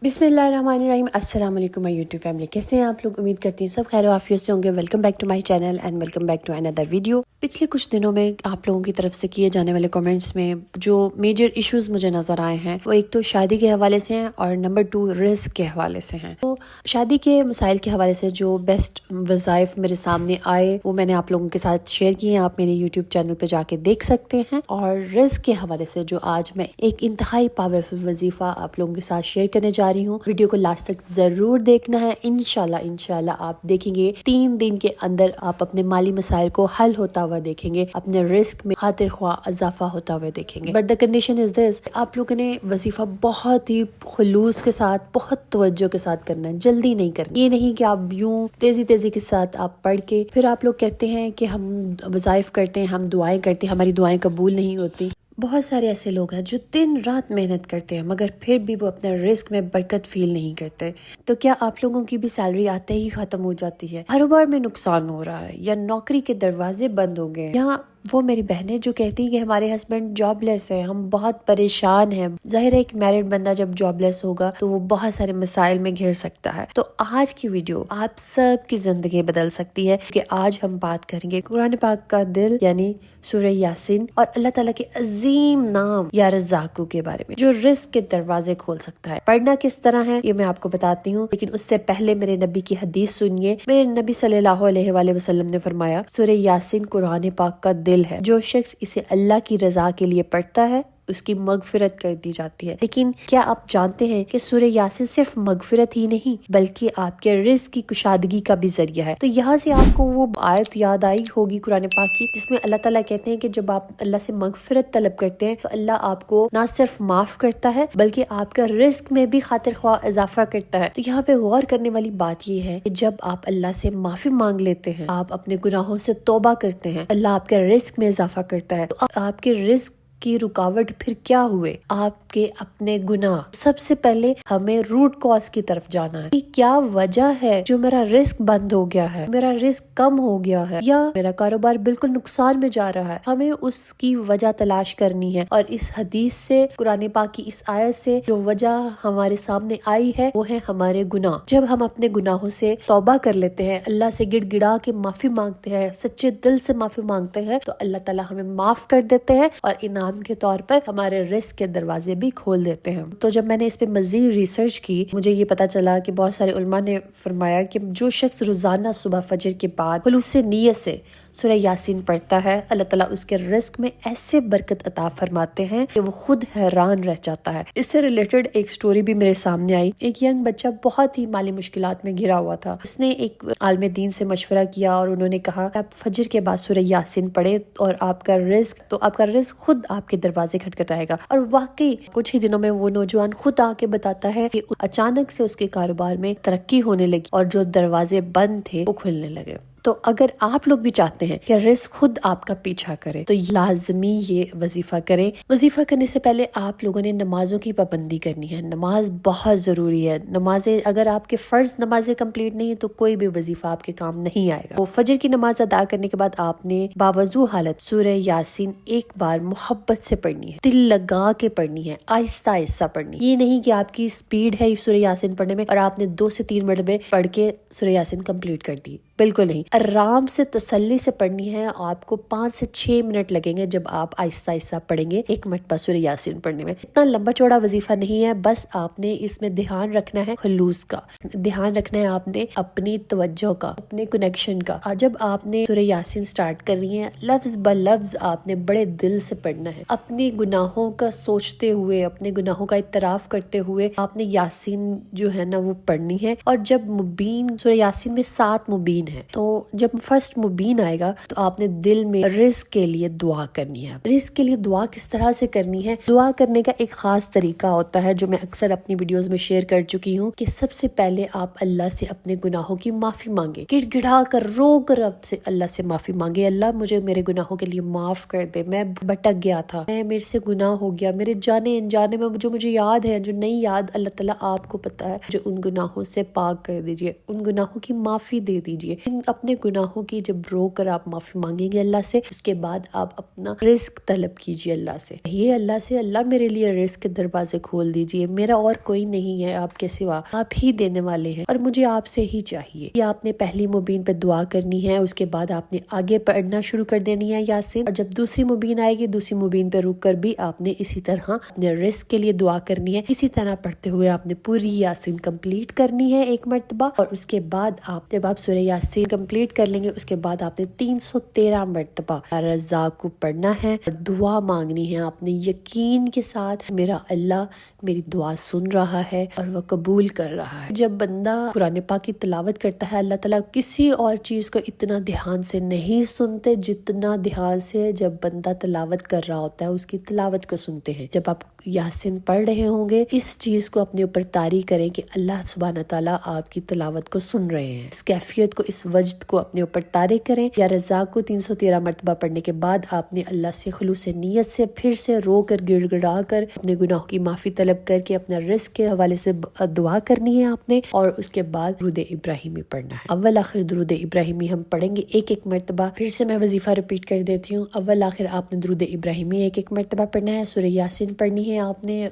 बिस्मिल्लाहिर्रहमानिर्रहीम। अस्सलाम वालेकुम माय यूट्यूब फैमिली, कैसे हैं आप लोग? उम्मीद करती हैं सब खैर आफियत से होंगे। Welcome back to my channel and welcome back to another video. पिछले कुछ दिनों में आप लोगों की तरफ से किए जाने वाले कमेंट्स में जो मेजर इश्यूज मुझे नज़र आए हैं वो एक तो शादी के हवाले से हैं और नंबर 2 रिस्क के हवाले से हैं। तो शादी के मसाइल के हवाले से जो बेस्ट वज़ाइफ मेरे सामने आए वो मैंने आप लोगों के साथ शेयर किए हैं, आप मेरे यूट्यूब चैनल पर जाके देख सकते हैं। और रिस्क के हवाले से जो आज मैं एक इंतहाई पावरफुल वजीफा आप लोगों के साथ शेयर करने जा रही हूँ। वीडियो को लास्ट तक जरूर देखना है। इंशाल्लाह आप देखेंगे 3 दिन के अंदर आप अपने माली मसाइल को हल होता हुआ देखेंगे, अपने रिस्क में खातिर ख्वाह इजाफा होता हुआ देखेंगे। But the condition is this, आप लोगों ने वजीफा बहुत ही खुलूस के साथ, बहुत तवज्जो के साथ करना है, जल्दी नहीं करना। ये नहीं कि आप यूं तेजी के साथ आप पढ़ के फिर आप लोग कहते हैं कि हम वज़ाइफ करते हैं, हम दुआएं करते हैं, हमारी दुआएं कबूल नहीं होती। बहुत सारे ऐसे लोग हैं जो दिन रात मेहनत करते हैं मगर फिर भी वो अपने रिस्क में बरकत फील नहीं करते। तो क्या आप लोगों की भी सैलरी आते ही खत्म हो जाती है, कारोबार में नुकसान हो रहा है, या नौकरी के दरवाजे बंद हो गए? यहाँ वो मेरी बहनें जो कहती हैं कि हमारे हस्बैंड जॉबलेस हैं, हम बहुत परेशान हैं। जाहिर है एक मैरिड बंदा जब जॉबलेस होगा तो वो बहुत सारे मसाइल में घिर सकता है। तो आज की वीडियो आप सब की जिंदगी बदल सकती है, क्योंकि आज हम बात करेंगे कुरान पाक का दिल यानी सूरह यासीन और अल्लाह ताला के अजीम नाम या रज़्ज़ाक़ू के बारे में जो रिस्क के दरवाजे खोल सकता है। पढ़ना किस तरह है ये मैं आपको बताती हूँ, लेकिन उससे पहले मेरे नबी की हदीस सुनिए। मेरे नबी सल्लल्लाहु अलैहि वसल्लम ने फरमाया, सूरह यासीन कुरान पाक का दिल है, जो शख्स इसे अल्लाह की रजा के लिए पढ़ता है उसकी मगफिरत कर दी जाती है। लेकिन क्या आप जानते हैं कि सूरह यासीन सिर्फ मगफिरत ही नहीं बल्कि आपके रिज़्क की कुशादगी का भी जरिया है। तो यहाँ से आपको वो आयत याद आई होगी कुरान पाक की, जिसमें अल्लाह ताला कहते हैं कि जब आप अल्लाह से मगफिरत तलब करते हैं तो अल्लाह आपको ना सिर्फ माफ करता है बल्कि आपका रिस्क में भी खातिर ख्वाह इजाफा करता है। तो यहाँ पे गौर करने वाली बात ये है कि जब आप अल्लाह से माफी मांग लेते हैं, आप अपने गुनाहों से तौबा करते हैं, अल्लाह आपके रिस्क में इजाफा करता है। तो आपके रिस्क की रुकावट फिर क्या हुए? आपके अपने गुनाह। सबसे पहले हमें रूट कॉज की तरफ जाना है कि क्या वजह है जो मेरा रिस्क बंद हो गया है, मेरा रिस्क कम हो गया है, या मेरा कारोबार बिल्कुल नुकसान में जा रहा है। हमें उसकी वजह तलाश करनी है और इस हदीस से, कुरान पाक की इस आयत से जो वजह हमारे सामने आई है वो है हमारे गुनाह। जब हम अपने गुनाहों से तौबा कर लेते हैं, अल्लाह से गिड़गिड़ा के माफी मांगते हैं, सच्चे दिल से माफी मांगते हैं, तो अल्लाह ताला हमें माफ कर देते हैं और इनाम के तौर पर हमारे रिस्क के दरवाजे भी खोल देते हैं। तो जब मैंने इस पे मजीद रिसर्च की, मुझे ये पता चला कि बहुत सारे उलमा ने फरमाया कि जो शख्स रोजाना सुबह फजर के बाद खुलूस नियत से सूरह यासीन पढ़ता है, अल्लाह ताला उसके रिस्क में ऐसे बरकत अता फरमाते हैं कि वो खुद हैरान रह जाता है। इससे रिलेटेड एक स्टोरी भी मेरे सामने आई। एक यंग बच्चा बहुत ही माली मुश्किलात में घिरा हुआ था। उसने एक आलिम दीन से मशवरा किया और उन्होंने कहा आप फजर के बाद सूरह यासीन पढ़े और आपका रिस्क खुद आपके दरवाजे खटखटाएगा। और वाकई कुछ ही दिनों में वो नौजवान खुद आके बताता है कि अचानक से उसके कारोबार में तरक्की होने लगी और जो दरवाजे बंद थे वो खुलने लगे। तो अगर आप लोग भी चाहते हैं कि रिस्क खुद आपका पीछा करे तो लाजमी ये वजीफा करें। वजीफा करने से पहले आप लोगों ने नमाजों की पाबंदी करनी है। नमाज बहुत जरूरी है। नमाजें अगर आपके फर्ज नमाजें कंप्लीट नहीं है तो कोई भी वजीफा आपके काम नहीं आएगा। वो फजर की नमाज अदा करने के बाद आपने बावजू हालत सूरह यासीन एक बार मोहब्बत से पढ़नी है, दिल लगा के पढ़नी है, आहिस्ता आहिस्ता पढ़नी। ये नहीं कि आपकी स्पीड है सूरह यासीन पढ़ने में और आपने 2 से 3 मिनट में पढ़ के सूरह यासीन कंप्लीट कर दी, बिल्कुल नहीं। आराम से तसल्ली से पढ़नी है। आपको 5 से 6 मिनट लगेंगे जब आप आहिस्ता आहिस्ता पढ़ेंगे। 1 मिनट पर सूरह यासीन पढ़ने में इतना लंबा चौड़ा वजीफा नहीं है। बस आपने इसमें ध्यान रखना है खुलूस का, ध्यान रखना है आपने अपनी तवज्जो का, अपने कनेक्शन का। जब आपने सूरह यासीन स्टार्ट कर रही है, लफ्ज ब लफ्ज आपने बड़े दिल से पढ़ना है, अपने गुनाहों का सोचते हुए, अपने गुनाहों का इतराफ करते हुए आपने यासीन जो है ना वो पढ़नी है। और जब मुबीन, सूरह यासीन में 7 मुबीन है, तो जब फर्स्ट मुबीन आएगा तो आपने दिल में रिस्क के लिए दुआ करनी है। रिस्क के लिए दुआ किस तरह से करनी है? दुआ करने का एक खास तरीका होता है जो मैं अक्सर अपनी वीडियोस में शेयर कर चुकी हूँ कि सबसे पहले आप अल्लाह से अपने गुनाहों की माफी मांगे, गिड़गिड़ा कर रो कर अब से अल्लाह से माफी मांगे। अल्लाह मुझे मेरे गुनाहों के लिए माफ कर दे, मैं भटक गया था, मेरे से गुनाह हो गया, मेरे जाने अनजाने में जो मुझे याद है, जो नहीं याद अल्लाह ताला आपको पता है, जो उन गुनाहों से पाक कर दीजिए, उन गुनाहों की माफी दे दीजिए। اپنے گناہوں کی جب رو کر آپ معافی مانگیں گے اللہ سے، اس کے بعد آپ اپنا رزق طلب کیجیے اللہ سے، یہ اللہ سے اللہ میرے لیے رزق کے دروازے کھول دیجیے، میرا اور کوئی نہیں ہے آپ کے سوا، آپ ہی دینے والے ہیں اور مجھے آپ سے ہی چاہیے۔ یہ آپ نے پہلی مبین پہ دعا کرنی ہے، اس کے بعد آپ نے آگے پڑھنا شروع کر دینی ہے یاسین، اور جب دوسری مبین آئے گی دوسری مبین پہ رک کر بھی آپ نے اسی طرح اپنے رزق کے لیے دعا کرنی ہے۔ اسی طرح پڑھتے ہوئے آپ نے پوری یاسین کمپلیٹ کرنی ہے ایک مرتبہ، اور اس کے بعد جب آپ سورہ یاسین کمپلیٹ کر لیں گے اس کے بعد آپ نے 313 مرتبہ رزاق کو پڑھنا ہے اور دعا مانگنی ہے۔ آپ نے یقین کے ساتھ میرا اللہ میری دعا سن رہا ہے اور وہ قبول کر رہا ہے۔ جب بندہ قرآن پاک کی تلاوت کرتا ہے اللہ تعالیٰ کسی اور چیز کو اتنا دھیان سے نہیں سنتے جتنا دھیان سے جب بندہ تلاوت کر رہا ہوتا ہے اس کی تلاوت کو سنتے ہیں۔ جب آپ یاسین پڑھ رہے ہوں گے اس چیز کو اپنے اوپر طاری کریں کہ اللہ سبحانہ تعالیٰ آپ کی تلاوت کو سن رہے ہیں، اس کیفیت کو، اس وجد کو اپنے اوپر طاری کریں۔ یا رزاق کو 313 مرتبہ پڑھنے کے بعد آپ نے اللہ سے خلوص نیت سے پھر سے رو کر گڑ گڑا کر اپنے گناہوں کی معافی طلب کر کے اپنا رزق کے حوالے سے دعا کرنی ہے آپ نے، اور اس کے بعد درود ابراہیمی پڑھنا ہے۔ اول آخر درود ابراہیمی ہم پڑھیں گے ایک ایک مرتبہ، پھر سے میں وظیفہ ریپیٹ کر دیتی ہوں۔ اول آخر آپ نے درود ابراہیمی ایک ایک مرتبہ پڑھنا ہے، سورہ یاسین پڑھنی ہے آپ نے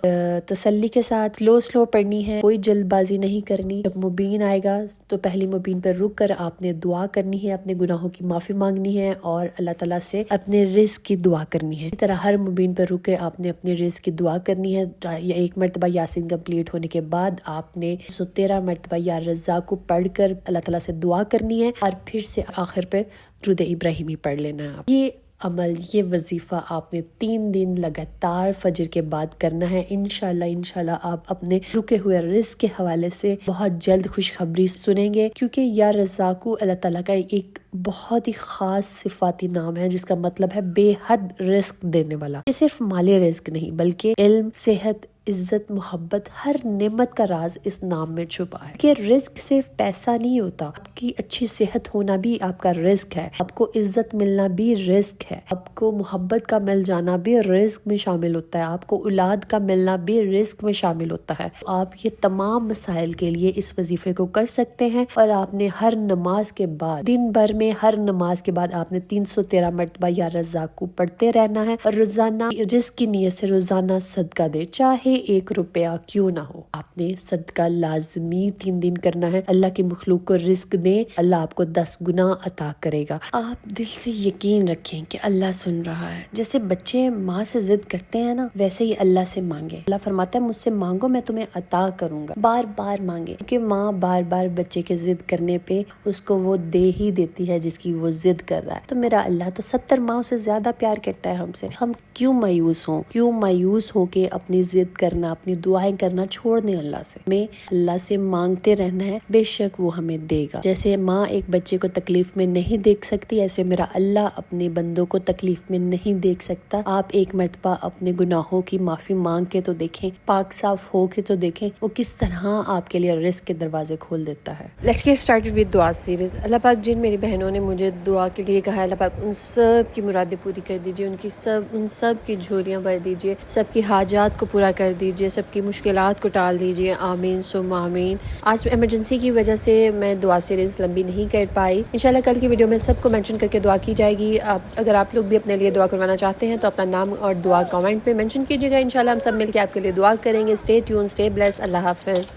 تسلی کے ساتھ، سلو پڑھنی ہے، کوئی جلد بازی نہیں کرنی۔ جب مبین آئے گا تو پہلی مبین پر رک کر آپ نے دعا کرنی ہے، اپنے گناہوں کی معافی مانگنی ہے اور اللہ تعالیٰ سے اپنے رزق کی دعا کرنی ہے۔ اسی طرح ہر مبین پر رک کے آپ نے اپنے رزق کی دعا کرنی ہے۔ یا ایک مرتبہ یاسین کمپلیٹ ہونے کے بعد آپ نے 113 مرتبہ یا رزاق کو پڑھ کر اللہ تعالیٰ سے دعا کرنی ہے اور پھر سے آخر پہ درود ابراہیمی پڑھ لینا ہے۔ یہ عمل، یہ وظیفہ آپ نے 3 دن لگاتار فجر کے بعد کرنا ہے۔ انشاءاللہ آپ اپنے رکے ہوئے رزق کے حوالے سے بہت جلد خوشخبری سنیں گے، کیونکہ یا رزاقو اللہ تعالیٰ کا ایک بہت ہی خاص صفاتی نام ہے جس کا مطلب ہے بے حد رزق دینے والا۔ یہ صرف مالی رزق نہیں بلکہ علم، صحت، عزت، محبت، ہر نعمت کا راز اس نام میں چھپا ہے۔ کہ رزق صرف پیسہ نہیں ہوتا، آپ کی اچھی صحت ہونا بھی آپ کا رزق ہے، آپ کو عزت ملنا بھی رزق ہے، آپ کو محبت کا مل جانا بھی رزق میں شامل ہوتا ہے، آپ کو اولاد کا ملنا بھی رزق میں شامل ہوتا ہے۔ آپ یہ تمام مسائل کے لیے اس وظیفے کو کر سکتے ہیں، اور آپ نے ہر نماز کے بعد، دن بھر میں ہر نماز کے بعد آپ نے 313 مرتبہ یا رزاق کو پڑھتے رہنا ہے، اور روزانہ رزق کی نیت سے روزانہ صدقہ دے، چاہے 1 روپیہ کیوں نہ ہو، آپ نے صدقہ لازمی 3 دن کرنا ہے۔ اللہ کی مخلوق کو رزق دیں، اللہ آپ کو 10 گنا عطا کرے گا۔ آپ دل سے یقین رکھیں کہ اللہ سن رہا ہے۔ جیسے بچے ماں سے ضد کرتے ہیں نا، ویسے ہی اللہ سے مانگے۔ اللہ فرماتا ہے مجھ سے مانگو میں تمہیں عطا کروں گا، بار بار مانگے، کیونکہ ماں بار بار بچے کے ضد کرنے پہ اس کو وہ دے ہی دیتی ہے جس کی وہ ضد کر رہا ہے۔ تو میرا اللہ تو 70 ماؤں سے زیادہ پیار کرتا ہے ہم سے، ہم کیوں مایوس ہو کے اپنی ضد کرنا، اپنی دعائیں کرنا چھوڑ دیں اللہ سے۔ ہمیں اللہ سے مانگتے رہنا ہے، بے شک وہ ہمیں دے گا۔ جیسے ماں ایک بچے کو تکلیف میں نہیں دیکھ سکتی، ایسے میرا اللہ اپنے بندوں کو تکلیف میں نہیں دیکھ سکتا۔ آپ ایک مرتبہ اپنے گناہوں کی معافی مانگ کے تو دیکھیں، پاک صاف ہو کے تو دیکھیں وہ کس طرح آپ کے لیے رزق کے دروازے کھول دیتا ہے۔ لیٹس گیٹ سٹارٹڈ ود دعا سیریز۔ اللہ پاک جن میری بہنوں نے مجھے دعا کے لیے کہا ہے، اللہ پاک ان سب کی مرادیں پوری کر دیجیے، ان سب کی جھولیاں بھر دیجیے، سب کی حاجات کو پورا کر دیجیے، سب کی مشکلات کو ٹال دیجیے، آمین ثم آمین۔ آج ایمرجنسی کی وجہ سے میں دعا سیریز لمبی نہیں کر پائی، انشاءاللہ کل کی ویڈیو میں سب کو مینشن کر کے دعا کی جائے گی۔ اگر آپ لوگ بھی اپنے لیے دعا کروانا چاہتے ہیں تو اپنا نام اور دعا کامنٹ میں مینشن کیجیے گا، انشاءاللہ ہم سب مل کے آپ کے لیے دعا کریں گے۔ اسٹے ٹیون، اسٹے بلیس، اللہ حافظ۔